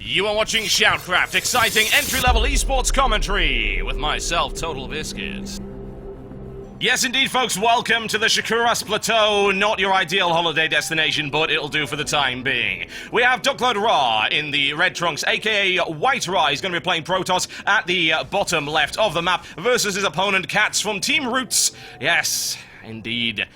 You are watching SHOUTcraft, exciting entry-level esports commentary with myself, Total Biscuit. Yes, indeed, folks, welcome to the Shakuras Plateau. Not your ideal holiday destination, but it'll do for the time being. We have Ducklord Ra in the red trunks, aka Whitera. He's going to be playing Protoss at the bottom left of the map versus his opponent, Catz from Team Roots. Yes, indeed.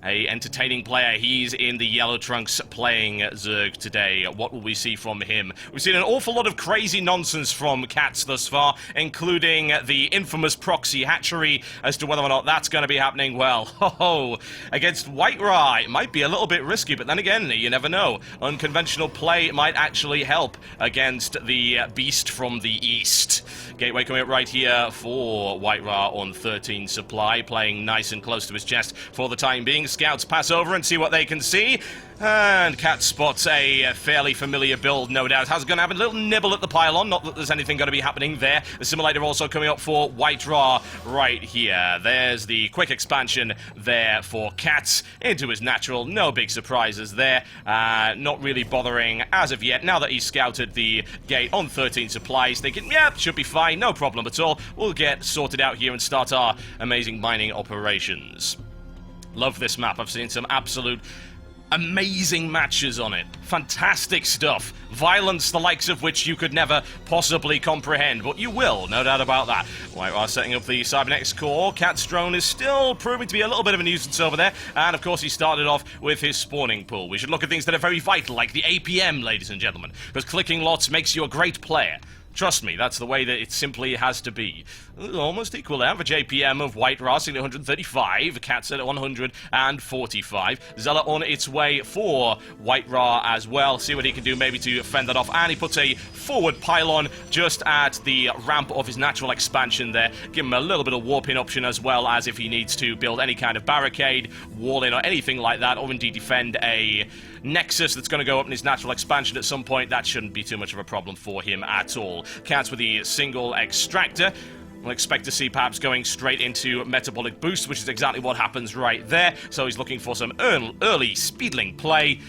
A entertaining player. He's in the yellow trunks playing Zerg today. What will we see from him? We've seen an awful lot of crazy nonsense from Catz thus far, including the infamous proxy hatchery. As to whether or not that's going to be happening, well, against Whitera, it might be a little bit risky, but then again, you never know. Unconventional play might actually help against the beast from the east. Gateway coming up right here for Whitera on 13 supply, playing nice and close to his chest for the time being. Scouts pass over and see what they can see. And Catz spots a fairly familiar build, no doubt. Has going to have a little nibble at the pylon. Not that there's anything going to be happening there. The simulator also coming up for Whitera right here. There's the quick expansion there for Catz into his natural. No big surprises there. Not really bothering as of yet. Now that he's scouted the gate on 13 supplies, thinking, yeah, should be fine. No problem at all. We'll get sorted out here and start our amazing mining operations. Love this map. I've seen some absolute amazing matches on it. Fantastic stuff. Violence, the likes of which you could never possibly comprehend, but you will, no doubt about that. Whitera setting up the Cybernetics core. Catz drone is still proving to be a little bit of a nuisance over there, and of course he started off with his spawning pool. We should look at things that are very vital, like the APM, ladies and gentlemen, because clicking lots makes you a great player. Trust me, that's the way that it simply has to be. Almost equal average APM of Whitera sitting at 135, Catz at 145. Zealot on its way for Whitera as well. See what he can do maybe to fend that off. And he puts a forward pylon just at the ramp of his natural expansion there. Give him a little bit of warping option as well as if he needs to build any kind of barricade, wall in or anything like that, or indeed defend a Nexus that's going to go up in his natural expansion at some point. That shouldn't be too much of a problem for him at all. Catz with the single extractor. We'll expect to see perhaps going straight into metabolic boost, which is exactly what happens right there. So he's looking for some early speedling play.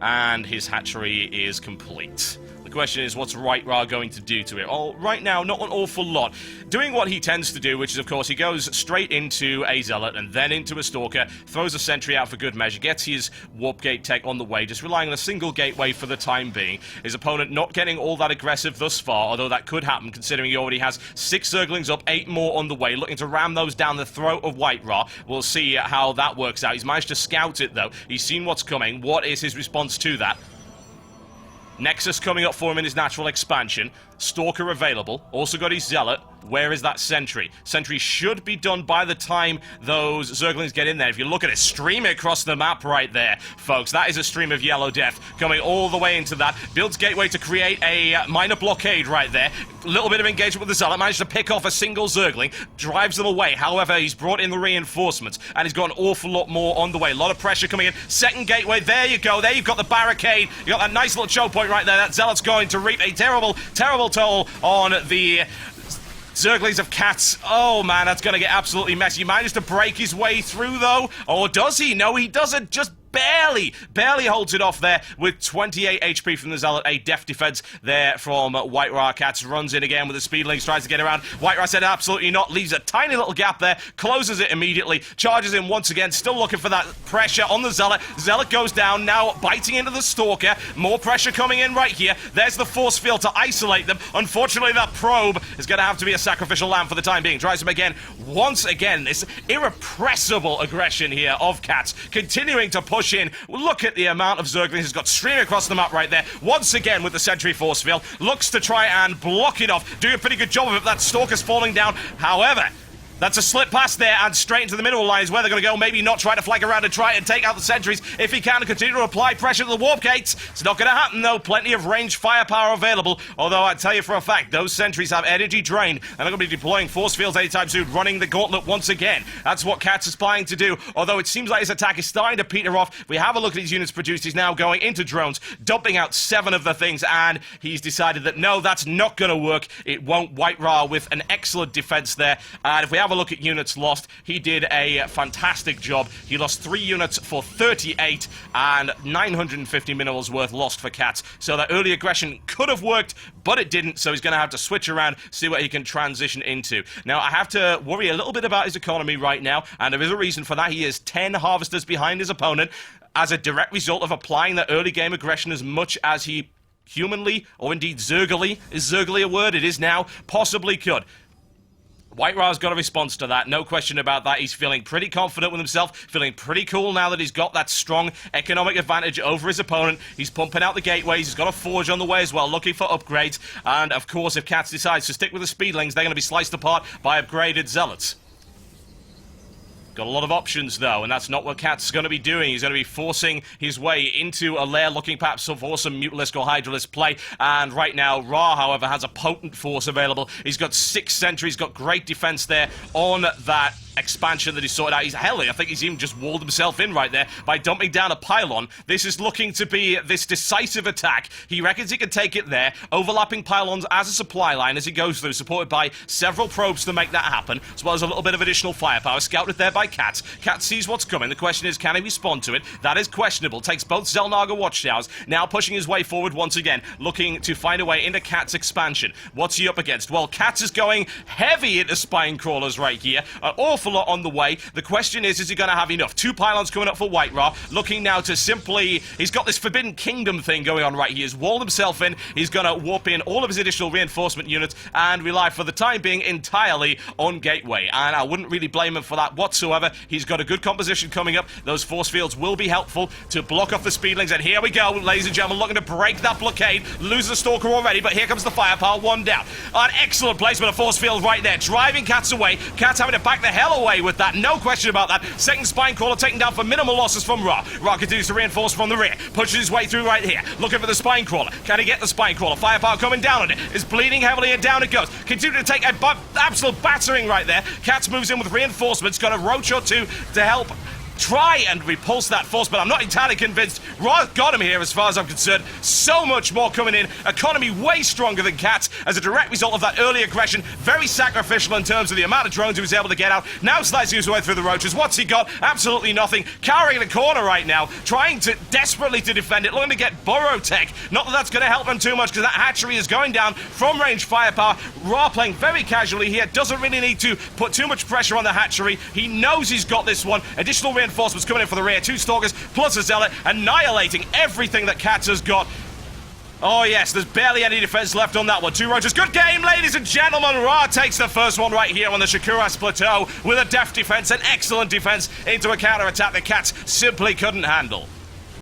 And his hatchery is complete. The question is, what's Whitera going to do to it? Well, right now, not an awful lot. Doing what he tends to do, which is, of course, he goes straight into a Zealot and then into a Stalker, throws a Sentry out for good measure, gets his Warp Gate tech on the way, just relying on a single gateway for the time being. His opponent not getting all that aggressive thus far, although that could happen, considering he already has 6 Zerglings up, 8 more on the way, looking to ram those down the throat of Whitera. We'll see how that works out. He's managed to scout it, though. He's seen what's coming. What is his response to that? Nexus coming up for him in his natural expansion. Stalker available. Also got his Zealot. Where is that Sentry? Sentry should be done by the time those Zerglings get in there. If you look at it, streaming across the map right there, folks, that is a stream of yellow death coming all the way into that. Builds Gateway to create a minor blockade right there. A little bit of engagement with the Zealot. Managed to pick off a single Zergling. Drives them away. However, he's brought in the reinforcements, and he's got an awful lot more on the way. A lot of pressure coming in. Second Gateway. There you go. There you've got the barricade. You got that nice little choke point right there. That Zealot's going to reap a terrible, terrible toll on the Zerglings of Catz. Oh man, that's going to get absolutely messy. He managed to break his way through though. Or does he? No, he doesn't. Just barely holds it off there with 28 HP from the Zealot. A deft defense there from Whitera. Catz runs in again with the Speedlings, tries to get around. Whitera said absolutely not, leaves a tiny little gap there, closes it immediately, charges in once again, still looking for that pressure on the Zealot. Zealot goes down, now biting into the Stalker. More pressure coming in right here. There's the force field to isolate them. Unfortunately, that probe is going to have to be a sacrificial lamb for the time being. Tries him again. Once again, this irrepressible aggression here of Catz, continuing to push in. Look at the amount of Zerglings he's got streaming across the map right there. Once again with the Sentry force field. Looks to try and block it off. Doing a pretty good job of it. That Stalker's falling down. However, that's a slip past there and straight into the mineral line is where they're going to go. Maybe not try to flag around and try and take out the sentries if he can and continue to apply pressure to the warp gates. It's not going to happen though. Plenty of range firepower available. Although I tell you for a fact, those sentries have energy drain and they're going to be deploying force fields anytime soon, running the gauntlet once again. That's what Catz is planning to do. Although it seems like his attack is starting to peter off. If we have a look at his units produced, he's now going into drones, dumping out 7 of the things, and he's decided that no, that's not going to work. It won't. Whitera with an excellent defense there. And if we have have a look at units lost, he did a fantastic job. He lost 3 units for 38 and 950 minerals worth lost for Catz. So that early aggression could have worked, but it didn't, so he's going to have to switch around, see what he can transition into. Now, I have to worry a little bit about his economy right now, and there is a reason for that. He is 10 harvesters behind his opponent as a direct result of applying that early game aggression as much as he humanly, or indeed zergily, is zergily a word? It is now, possibly could. Whitera's got a response to that, no question about that. He's feeling pretty confident with himself, feeling pretty cool now that he's got that strong economic advantage over his opponent. He's pumping out the gateways, he's got a forge on the way as well, looking for upgrades. And, of course, if Catz decides to stick with the speedlings, they're going to be sliced apart by upgraded zealots. Got a lot of options, though, and that's not what Catz is going to be doing. He's going to be forcing his way into a lair, looking perhaps for some Mutalisk or Hydralisk play. And right now, Ra, however, has a potent force available. He's got 6 sentries, got great defense there on that expansion that he sorted out. I think he's even just walled himself in right there by dumping down a pylon. This is looking to be this decisive attack. He reckons he can take it there, overlapping pylons as a supply line as he goes through, supported by several probes to make that happen, as well as a little bit of additional firepower, scouted there by Catz. Catz sees what's coming. The question is, can he respond to it? That is questionable. Takes both Xel'Naga watchtowers, now pushing his way forward once again, looking to find a way into Catz expansion. What's he up against? Well, Catz is going heavy into spine crawlers right here. An awful lot on the way. The question is he going to have enough? 2 pylons coming up for Whitera, looking now to simply... He's got this Forbidden Kingdom thing going on right here. He's walled himself in. He's going to warp in all of his additional reinforcement units and rely for the time being entirely on Gateway. And I wouldn't really blame him for that whatsoever. He's got a good composition coming up. Those force fields will be helpful to block off the speedlings. And here we go, ladies and gentlemen, looking to break that blockade. Loses the Stalker already, but here comes the firepower. 1 down. An excellent placement of force field right there, driving Catz away. Catz having to back the hell away with that, no question about that. Second spine crawler taken down for minimal losses from Ra. Ra continues to reinforce from the rear, pushes his way through right here, looking for the spine crawler. Can he get the spine crawler? Firepower coming down on it, is bleeding heavily and down it goes. Continuing to take an absolute battering right there. Catz moves in with reinforcements, got a roach or 2 to help try and repulse that force, but I'm not entirely convinced. Ra's got him here as far as I'm concerned. So much more coming in. Economy way stronger than Catz as a direct result of that early aggression. Very sacrificial in terms of the amount of drones he was able to get out. Now slicing his way through the roaches. What's he got? Absolutely nothing. Cowering in the corner right now, trying to desperately to defend it, looking to get burrow tech. Not that that's going to help him too much because that hatchery is going down from range firepower. Ra playing very casually here. Doesn't really need to put too much pressure on the hatchery. He knows he's got this one. Additional reinforcements coming in for the rear. 2 Stalkers plus a Zealot, annihilating everything that Catz has got. Oh yes, there's barely any defense left on that one. 2 roaches. Good game, ladies and gentlemen. Ra takes the first one right here on the SHOUTcraft Plateau with a deft defense, an excellent defense into a counter-attack that Catz simply couldn't handle.